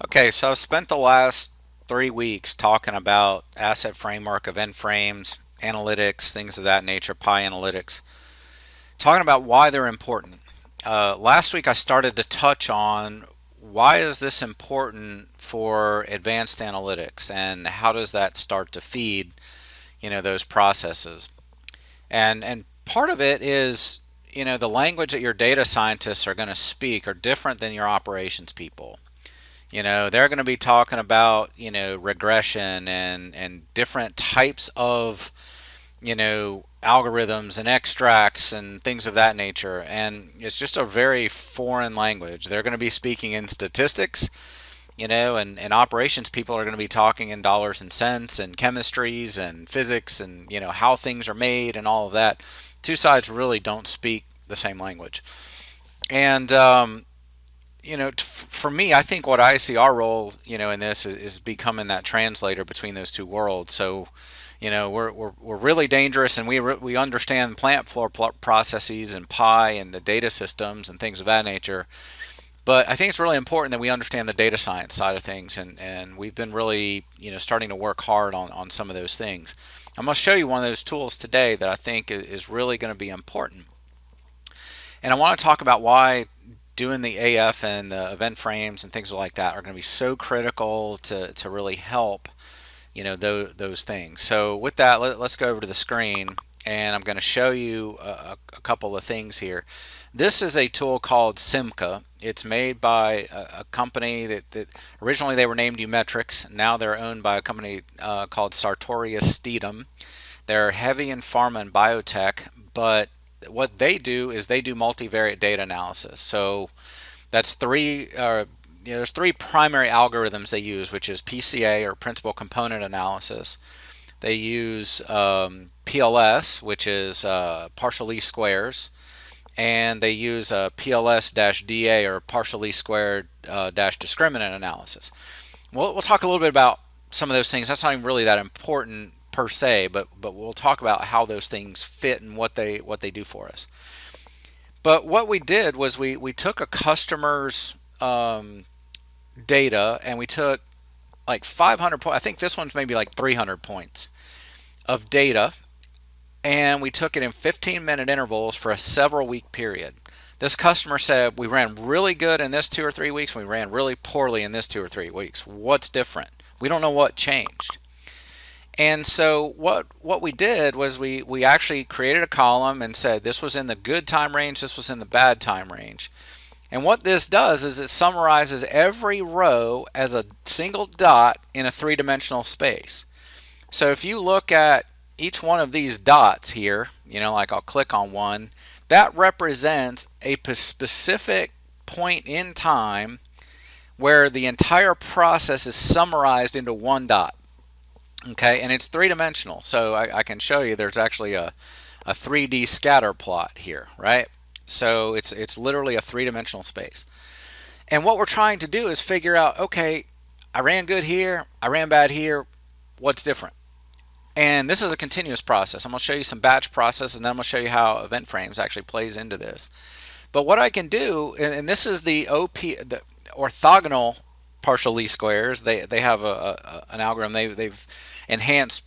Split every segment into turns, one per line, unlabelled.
Okay, so I've spent the last 3 weeks talking about asset framework, event frames, analytics, things of that nature, Pi analytics, talking about why they're important. Last week I started to touch on why is this important for advanced analytics and how does that start to feed, those processes. And part of it is, the language that your data scientists are going to speak are different than your operations people. They're going to be talking about, regression and different types of, algorithms and extracts and things of that nature. And it's just a very foreign language. They're going to be speaking in statistics, and operations people are going to be talking in dollars and cents and chemistries and physics and, how things are made and all of that. Two sides really don't speak the same language. And, for me, I think what I see our role, in this is becoming that translator between those two worlds. So, we're really dangerous, and we understand plant floor processes and pi and the data systems and things of that nature. But I think it's really important that we understand the data science side of things, and we've been really, starting to work hard on some of those things. I'm going to show you one of those tools today that I think is really going to be important. And I want to talk about why doing the AF and the event frames and things like that are going to be so critical to really help, those things. So with that, let's go over to the screen, and I'm going to show you a couple of things here. This is a tool called Simca. It's made by a company that originally they were named Umetrics. Now they're owned by a company called Sartorius Steedham. They're heavy in pharma and biotech, but what they do is they do multivariate data analysis. So that's there's three primary algorithms they use, which is PCA, or principal component analysis. They use PLS, which is partial least squares, and they use PLS-DA, or partial least squared dash discriminant analysis. We'll talk a little bit about some of those things. That's not even really that important per se, but we'll talk about how those things fit and what they do for us. But what we did was we took a customer's data, and we took like 500 points. I think this one's maybe like 300 points of data, and we took it in 15-minute intervals for a several week period. This customer said we ran really good in this 2 or 3 weeks, and we ran really poorly in this 2 or 3 weeks. What's different? We don't know what changed. And so what we did was we actually created a column and said this was in the good time range, this was in the bad time range. And what this does is it summarizes every row as a single dot in a three-dimensional space. So if you look at each one of these dots here, like I'll click on one, that represents a specific point in time where the entire process is summarized into one dot. Okay, and it's three-dimensional, so I can show you there's actually a 3D scatter plot here, right? So it's literally a three-dimensional space. And what we're trying to do is figure out, okay, I ran good here, I ran bad here, what's different? And this is a continuous process. I'm going to show you some batch processes, and then I'm going to show you how event frames actually plays into this. But what I can do, and this is the orthogonal partial least squares. They have an algorithm. They've enhanced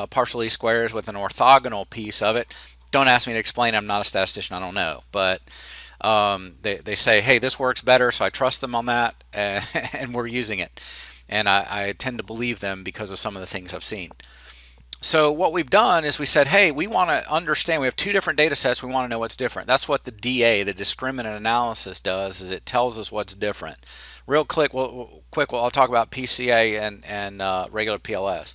partial least squares with an orthogonal piece of it. Don't ask me to explain. I'm not a statistician. I don't know. But they say, hey, this works better, so I trust them on that, and we're using it. And I tend to believe them because of some of the things I've seen. So what we've done is we said, hey, we want to understand. We have two different data sets. We want to know what's different. That's what the DA, the discriminant analysis, does, is it tells us what's different. Real quick, I'll talk about PCA and regular PLS.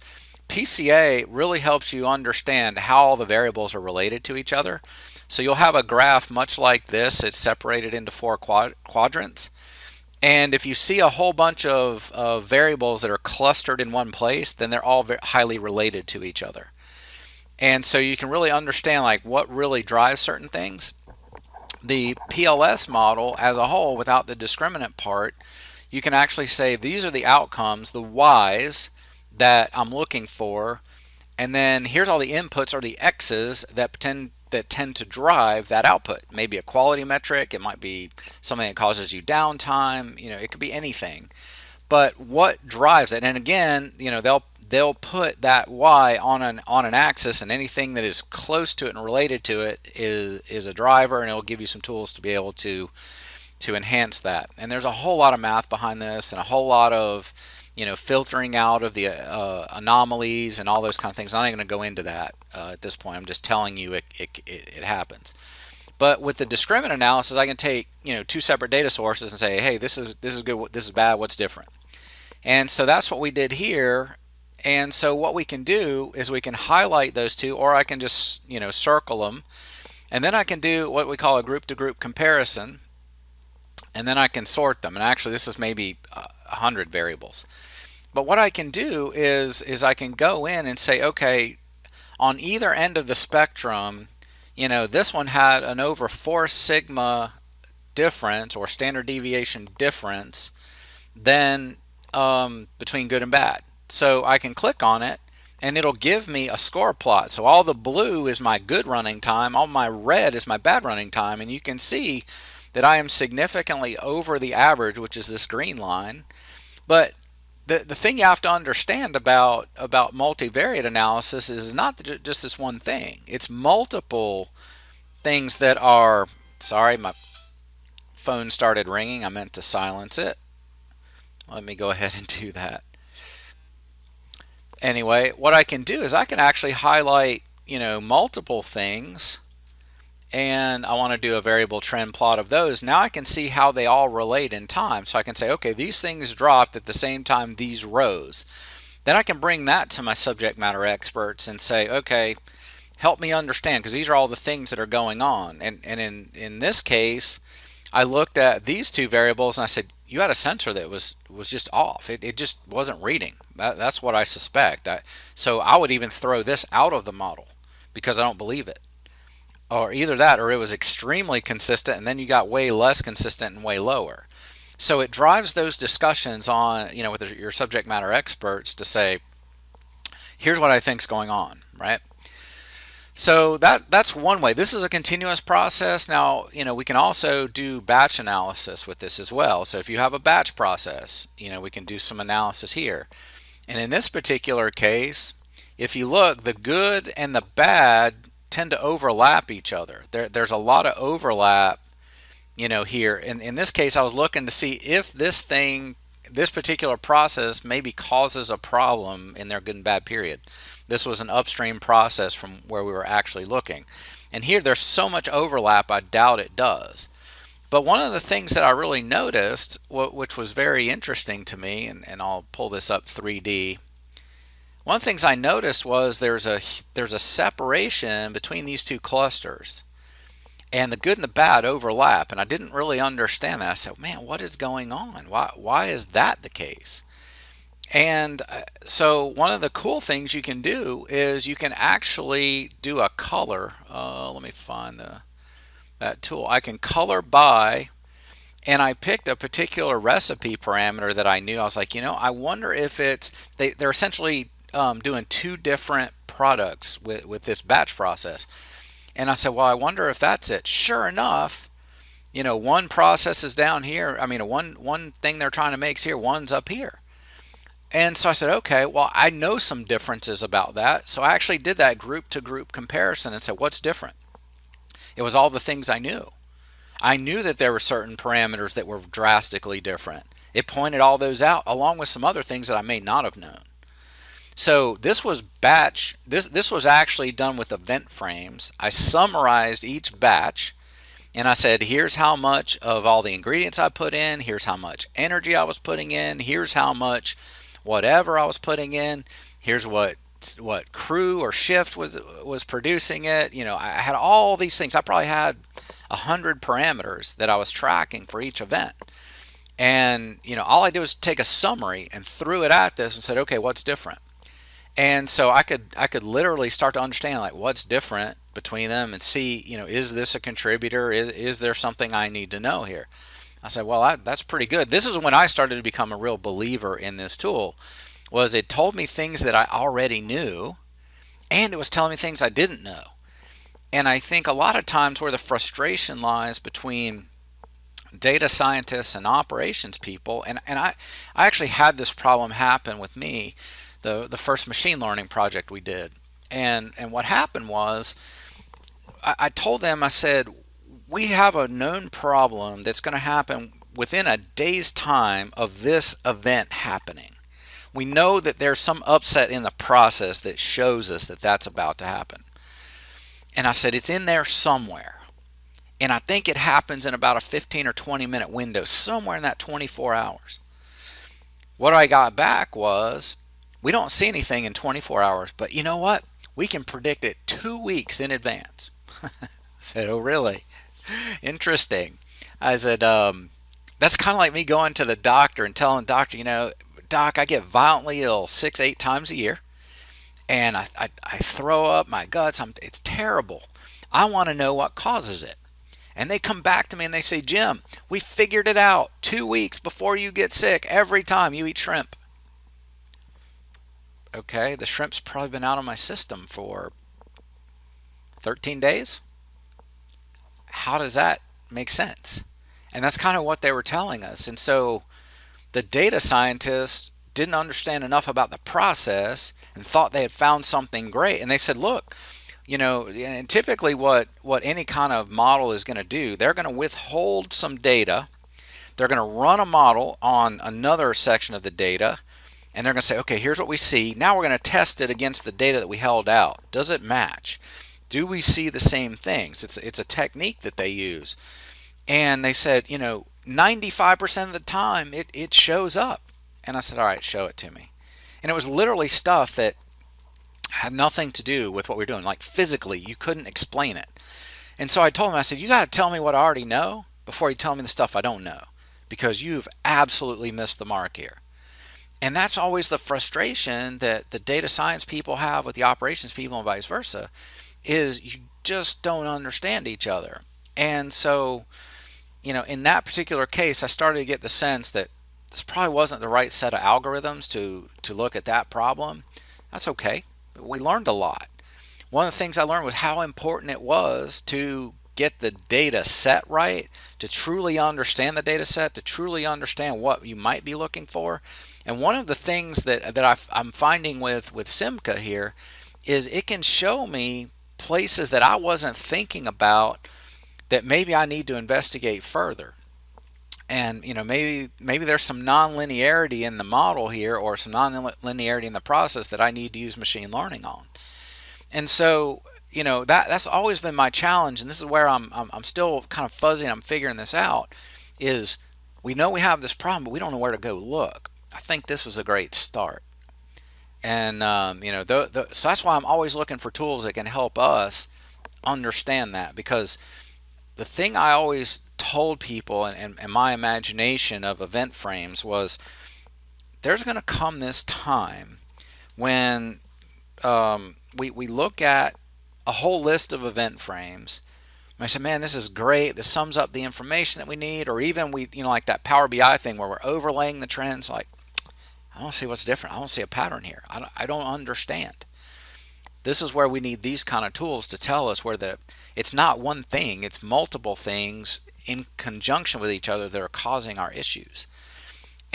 PCA really helps you understand how all the variables are related to each other. So you'll have a graph much like this. It's separated into four quadrants. And if you see a whole bunch of variables that are clustered in one place, then they're all highly related to each other. And so you can really understand like what really drives certain things. The PLS model as a whole, without the discriminant part, you can actually say these are the outcomes, the Y's that I'm looking for, and then here's all the inputs, or the X's that tend to drive that output. Maybe a quality metric, it might be something that causes you downtime, it could be anything. But what drives it? And again, they'll put that y on an axis, and anything that is close to it and related to it is a driver, and it'll give you some tools to be able to enhance that. And there's a whole lot of math behind this, and a whole lot of filtering out of the anomalies and all those kind of things. I'm not going to go into that at this point. I'm just telling you it happens. But with the discriminant analysis, I can take two separate data sources and say, hey, this is good, this is bad, what's different? And so that's what we did here. And so what we can do is we can highlight those two, or I can just circle them, and then I can do what we call a group-to-group comparison, and then I can sort them. And actually, this is maybe 100 variables. But what I can do is I can go in and say, okay, on either end of the spectrum, this one had an over 4 sigma difference or standard deviation difference than between good and bad. So I can click on it and it'll give me a score plot. So all the blue is my good running time, all my red is my bad running time, and you can see that I am significantly over the average, which is this green line. But the thing you have to understand about multivariate analysis is not just this one thing. It's multiple things that are, sorry, my phone started ringing. I meant to silence it. Let me go ahead and do that. Anyway, what I can do is I can actually highlight, multiple things, and I want to do a variable trend plot of those. Now I can see how they all relate in time. So I can say, okay, these things dropped at the same time these rose. Then I can bring that to my subject matter experts and say, okay, help me understand, because these are all the things that are going on. And in this case, I looked at these two variables and I said, you had a sensor that was just off. It just wasn't reading. That's what I suspect. So I would even throw this out of the model because I don't believe it. Or either that, or it was extremely consistent, and then you got way less consistent and way lower. So it drives those discussions on, with your subject matter experts to say, here's what I think's going on, right? So that's one way. This is a continuous process. Now, we can also do batch analysis with this as well. So if you have a batch process, we can do some analysis here. And in this particular case, if you look, the good and the bad tend to overlap each other. There's a lot of overlap, here. In this case, I was looking to see if this particular process maybe causes a problem in their good and bad period. This was an upstream process from where we were actually looking. And here there's so much overlap, I doubt it does. But one of the things that I really noticed, which was very interesting to me, and I'll pull this up 3D. One of the things I noticed was there's a separation between these two clusters, and the good and the bad overlap, and I didn't really understand that. I said, man, what is going on? Why is that the case? And so one of the cool things you can do is you can actually do a color. Let me find that tool. I can color by, and I picked a particular recipe parameter that I knew. I was like, I wonder if they're essentially doing two different products with this batch process. And I said, well, I wonder if that's it. Sure enough, one process is down here. I mean, one thing they're trying to make is here, one's up here. And so I said, okay, well, I know some differences about that. So I actually did that group-to-group comparison and said, what's different? It was all the things I knew. I knew that there were certain parameters that were drastically different. It pointed all those out, along with some other things that I may not have known. So this was batch. This was actually done with event frames. I summarized each batch, and I said, here's how much of all the ingredients I put in. Here's how much energy I was putting in. Here's how much whatever I was putting in. Here's what crew or shift was producing it. I had all these things. I probably had 100 parameters that I was tracking for each event. And all I did was take a summary and threw it at this and said, okay, what's different? And so I could literally start to understand like what's different between them and see, is this a contributor? Is there something I need to know here? I said, well, that's pretty good. This is when I started to become a real believer in this tool. Was it told me things that I already knew, and it was telling me things I didn't know. And I think a lot of times where the frustration lies between data scientists and operations people, and I actually had this problem happen with me the first machine learning project we did. And what happened was I told them, I said, we have a known problem that's going to happen within a day's time of this event happening. We know that there's some upset in the process that shows us that that's about to happen. And I said, it's in there somewhere. And I think it happens in about a 15 or 20-minute window, somewhere in that 24 hours. What I got back was, we don't see anything in 24 hours, but you know what? We can predict it 2 weeks in advance. I said, oh, really? Interesting. I said, that's kind of like me going to the doctor and telling the doctor, doc, I get violently ill 6, 8 times a year, and I throw up my guts. It's terrible. I want to know what causes it. And they come back to me and they say, Jim, we figured it out 2 weeks before you get sick every time you eat shrimp. Okay, the shrimp's probably been out of my system for 13 days. How does that make sense? And that's kind of what they were telling us. And so the data scientists didn't understand enough about the process and thought they had found something great. And they said, look, and typically what any kind of model is going to do, they're going to withhold some data. They're going to run a model on another section of the data. And they're going to say, okay, here's what we see. Now we're going to test it against the data that we held out. Does it match? Do we see the same things? It's a technique that they use. And they said, 95% of the time it shows up. And I said, all right, show it to me. And it was literally stuff that had nothing to do with what we were doing. Like physically, you couldn't explain it. And so I told him, I said, you got to tell me what I already know before you tell me the stuff I don't know, because you've absolutely missed the mark here. And that's always the frustration that the data science people have with the operations people and vice versa, is you just don't understand each other. And so, in that particular case, I started to get the sense that this probably wasn't the right set of algorithms to look at that problem. That's okay. We learned a lot. One of the things I learned was how important it was to get the data set right, to truly understand the data set, to truly understand what you might be looking for. And one of the things that I'm finding with Simca here is it can show me places that I wasn't thinking about that maybe I need to investigate further. And maybe there's some nonlinearity in the model here, or some nonlinearity in the process that I need to use machine learning on. And so that's always been my challenge, and this is where I'm still kind of fuzzy and I'm figuring this out, is we know we have this problem, but we don't know where to go look. I think this was a great start. And so that's why I'm always looking for tools that can help us understand that, because the thing I always told people and my imagination of event frames was, there's going to come this time when we look at a whole list of event frames. And I said, man, this is great. This sums up the information that we need. Or even like that Power BI thing where we're overlaying the trends. Like, I don't see what's different. I don't see a pattern here. I don't understand. This is where we need these kind of tools to tell us where it's not one thing, it's multiple things in conjunction with each other that are causing our issues.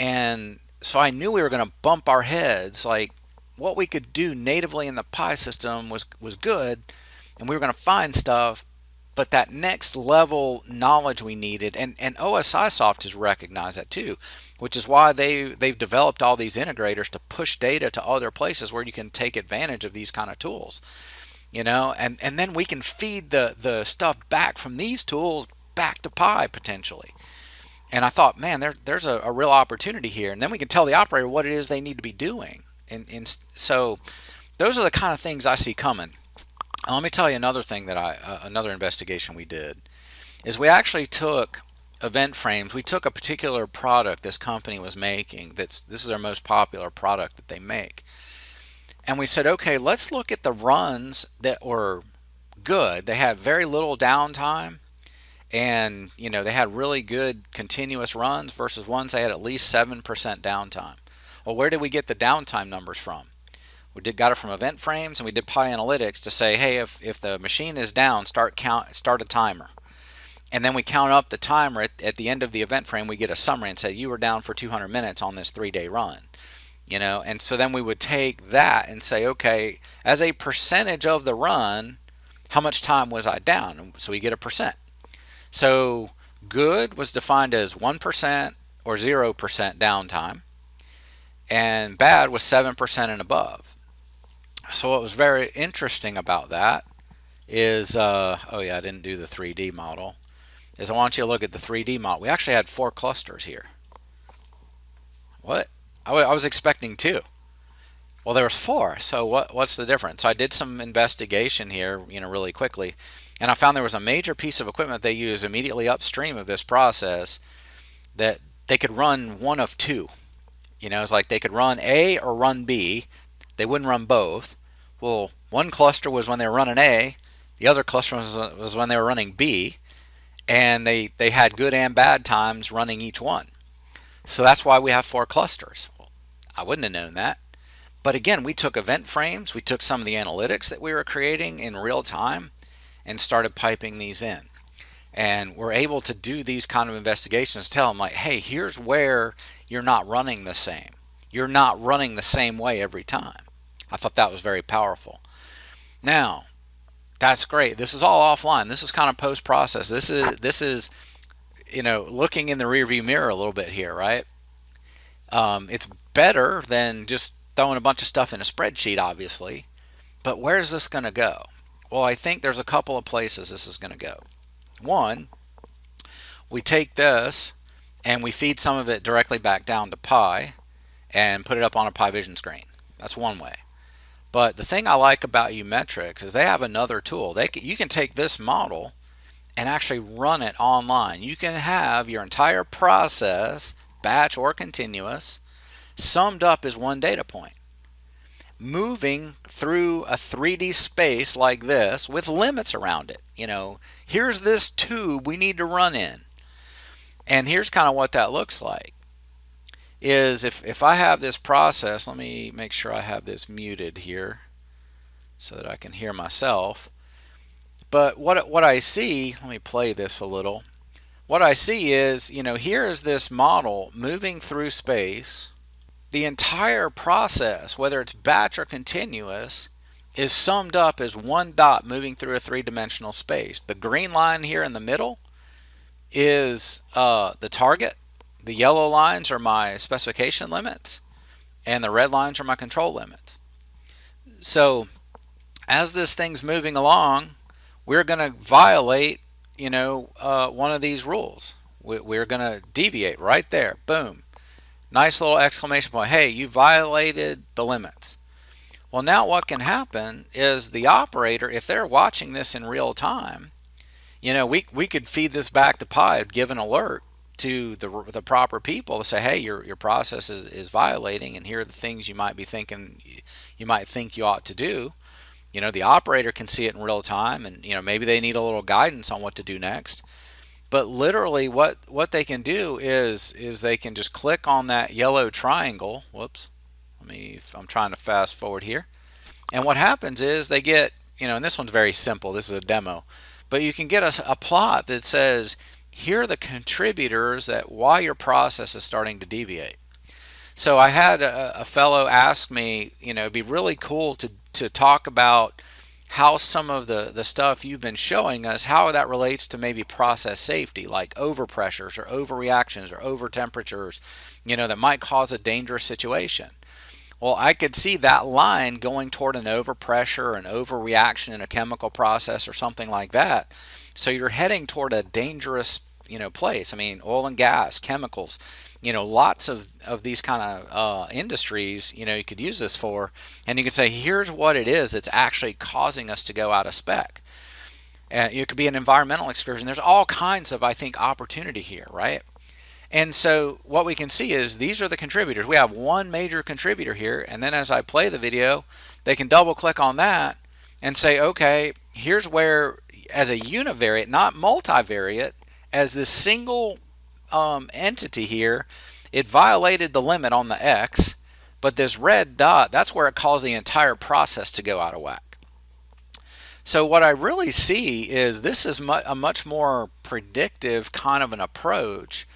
And so I knew we were going to bump our heads. Like, what we could do natively in the Pi system was good, and we were going to find stuff, but that next level knowledge we needed, and OSI Soft has recognized that too, which is why they've developed all these integrators to push data to other places where you can take advantage of these kind of tools. And then we can feed the stuff back from these tools back to Pi potentially. And I thought, man, there's a real opportunity here. And then we can tell the operator what it is they need to be doing. And so those are the kind of things I see coming. Let me tell you another thing that another investigation we did is we actually took event frames. We took a particular product this company was making. This is their most popular product that they make. And we said, okay, let's look at the runs that were good. They had very little downtime, and they had really good continuous runs versus ones they had at least 7% downtime. Well, where did we get the downtime numbers from? We got it from event frames, and we did Pi Analytics to say, hey, if the machine is down, start a timer. and then we count up the timer at the end of the event frame. We get a summary and say you were down for 200 minutes on this 3-day run. And so then we would take that and say, okay, as a percentage of the run, how much time was I down? So we get a percent. So good was defined as 1% or 0% downtime, and bad was 7% and above. So what was very interesting about that is, oh yeah, I didn't do the 3D model, is I want you to look at the 3D model. We actually had 4 clusters here. What? I was expecting 2. Well, there was 4. So what's the difference? So I did some investigation here, really quickly, and I found there was a major piece of equipment they use immediately upstream of this process that they could run one of 2. It's like they could run A or run B. They wouldn't run both. Well, one cluster was when they were running A, the other cluster was when they were running B, and they had good and bad times running each one. So that's why we have 4 clusters. Well, I wouldn't have known that. But again, we took event frames, we took some of the analytics that we were creating in real time and started piping these in. And we're able to do these kind of investigations, tell them like, hey, here's where you're not running the same. You're not running the same way every time. I thought that was very powerful. Now, that's great. This is all offline. This is kind of post-process. This is looking in the rearview mirror a little bit here, right? It's better than just throwing a bunch of stuff in a spreadsheet, obviously. But where's this going to go? Well, I think there's a couple of places this is going to go. One, we take this and we feed some of it directly back down to Pi and put it up on a Pi Vision screen. That's one way. But the thing I like about Umetrics is they have another tool. You can take this model and actually run it online. You can have your entire process, batch or continuous, summed up as one data point, moving through a 3D space like this with limits around it. Here's this tube we need to run in, and here's kind of what that looks like. Is if I have this process, let me make sure I have this muted here so that I can hear myself. But what I see, let me play this a little. What I see is, here is this model moving through space. The entire process, whether it's batch or continuous, is summed up as one dot moving through a 3-dimensional space. The green line here in the middle is the target. The yellow lines are my specification limits, and the red lines are my control limits. So as this thing's moving along, we're going to violate, one of these rules. We're going to deviate right there. Boom. Nice little exclamation point. Hey, you violated the limits. Well, now what can happen is the operator, if they're watching this in real time, we could feed this back to Pi, give an alert to the proper people to say, hey, your process is violating, and here are the things you might be thinking, you might think you ought to do. The operator can see it in real time, and maybe they need a little guidance on what to do next. But literally what they can do is they can just click on that yellow triangle. Whoops. I'm trying to fast forward here. And what happens is they get, and this one's very simple. This is a demo. But you can get a plot that says, here are the contributors that why your process is starting to deviate. So I had a fellow ask me, it'd be really cool to talk about how some of the stuff you've been showing us, how that relates to maybe process safety, like overpressures or overreactions or over temperatures, that might cause a dangerous situation. Well, I could see that line going toward an overpressure, an overreaction in a chemical process or something like that. So you're heading toward a dangerous, place. Oil and gas, chemicals, lots of these kind of industries, you could use this for, and you could say, here's what it is that's actually causing us to go out of spec. And it could be an environmental excursion. There's all kinds of, I think, opportunity here, right? And so what we can see is these are the contributors. We have one major contributor here, and then as I play the video, they can double click on that and say, okay, here's where, as a univariate, not multivariate, as this single entity here, it violated the limit on the X, but this red dot, that's where it caused the entire process to go out of whack. So what I really see is this is a much more predictive kind of an approach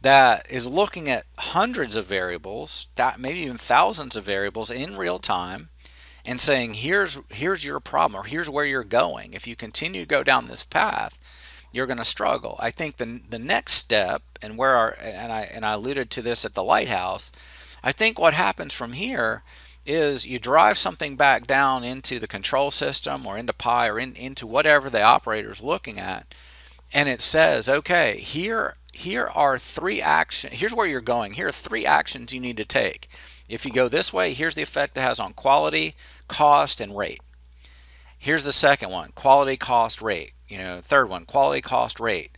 that is looking at hundreds of variables, that maybe even thousands of variables in real time, and saying here's your problem, or here's where you're going. If you continue to go down this path, you're going to struggle. I think the next step, and I alluded to this at the lighthouse, I think what happens from here is you drive something back down into the control system or into Pi or into whatever the operator is looking at, and it says, okay, here are three actions. Here's where you're going. Here are three actions you need to take. If you go this way, here's the effect it has on quality, cost, and rate. Here's the second one, quality, cost, rate. Third one, quality, cost, rate.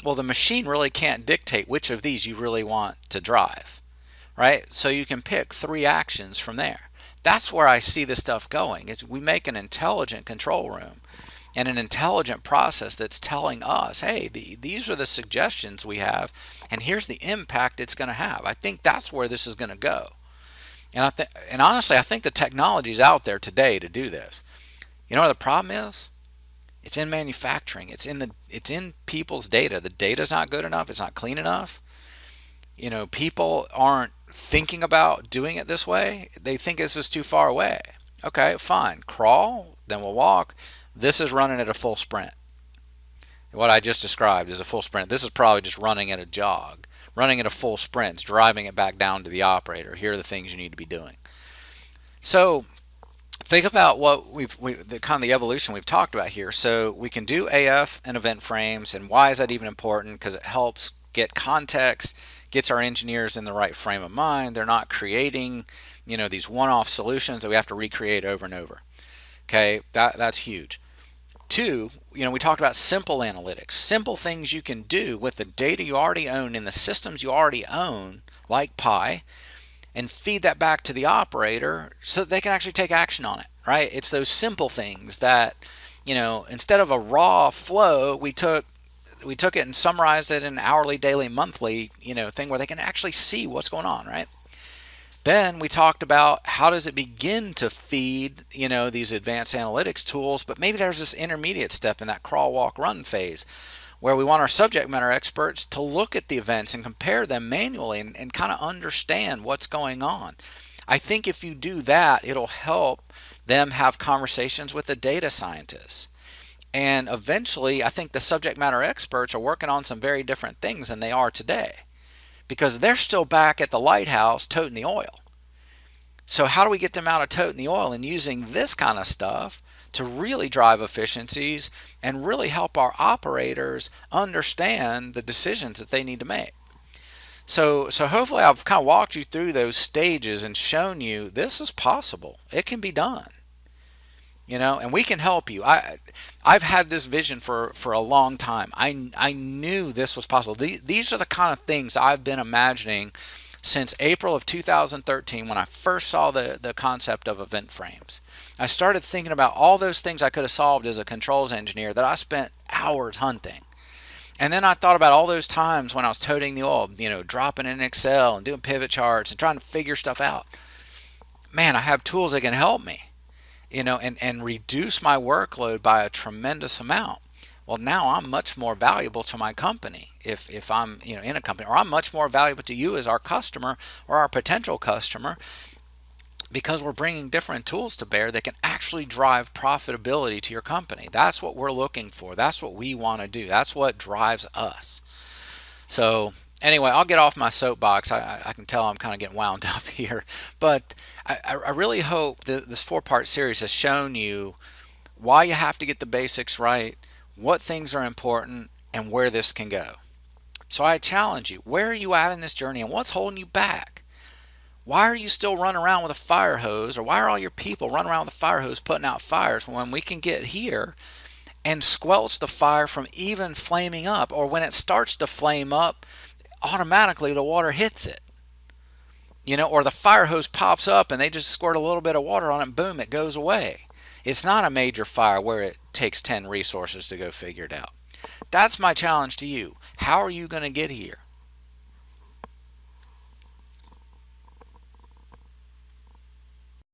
Well, the machine really can't dictate which of these you really want to drive, right? So you can pick three actions from there. That's where I see this stuff going, is we make an intelligent control room and an intelligent process that's telling us, hey, these are the suggestions we have, and here's the impact it's going to have. I think that's where this is going to go. And honestly, I think the technology is out there today to do this. You know what the problem is? It's in manufacturing. It's in people's data. The data's not good enough. It's not clean enough. People aren't thinking about doing it this way. They think this is too far away. Okay, fine. Crawl, then we'll walk. This is running at a full sprint. What I just described is a full sprint. This is probably just running at a jog. Running at a full sprint, driving it back down to the operator. Here are the things you need to be doing. So think about what the kind of the evolution we've talked about here. So we can do AF and event frames, and why is that even important? Because it helps get context, gets our engineers in the right frame of mind. They're not creating, these one-off solutions that we have to recreate over and over. Okay, that's huge. Two, we talked about simple analytics, simple things you can do with the data you already own in the systems you already own, like Pi, and feed that back to the operator so that they can actually take action on it, right? It's those simple things that, instead of a raw flow, we took it and summarized it in an hourly, daily, monthly, thing where they can actually see what's going on, right? Then we talked about how does it begin to feed, these advanced analytics tools, but maybe there's this intermediate step in that crawl, walk, run phase where we want our subject matter experts to look at the events and compare them manually and kind of understand what's going on. I think if you do that, it'll help them have conversations with the data scientists. And eventually, I think the subject matter experts are working on some very different things than they are today, because they're still back at the lighthouse toting the oil. So how do we get them out of toting the oil and using this kind of stuff to really drive efficiencies and really help our operators understand the decisions that they need to make? So hopefully I've kind of walked you through those stages and shown you this is possible. It can be done. And we can help you. I've had this vision for a long time. I knew this was possible. These are the kind of things I've been imagining since April of 2013 when I first saw the concept of event frames. I started thinking about all those things I could have solved as a controls engineer that I spent hours hunting. And then I thought about all those times when I was toting the oil, dropping in Excel and doing pivot charts and trying to figure stuff out. Man, I have tools that can help me. And reduce my workload by a tremendous amount. Well, now I'm much more valuable to my company if I'm in a company, or I'm much more valuable to you as our customer or our potential customer, because we're bringing different tools to bear that can actually drive profitability to your company. That's what we're looking for. That's what we want to do. That's what drives us. So anyway, I'll get off my soapbox. I can tell I'm kind of getting wound up here, but I really hope that this 4-part series has shown you why you have to get the basics right, what things are important, and where this can go. So I challenge you, where are you at in this journey, and what's holding you back? Why are you still running around with a fire hose, or why are all your people running around with a fire hose putting out fires when we can get here and squelch the fire from even flaming up, or when it starts to flame up, automatically the water hits it? Or the fire hose pops up and they just squirt a little bit of water on it and boom, it goes away. It's not a major fire where it takes 10 resources to go figure it out. That's my challenge to you. How are you going to get here?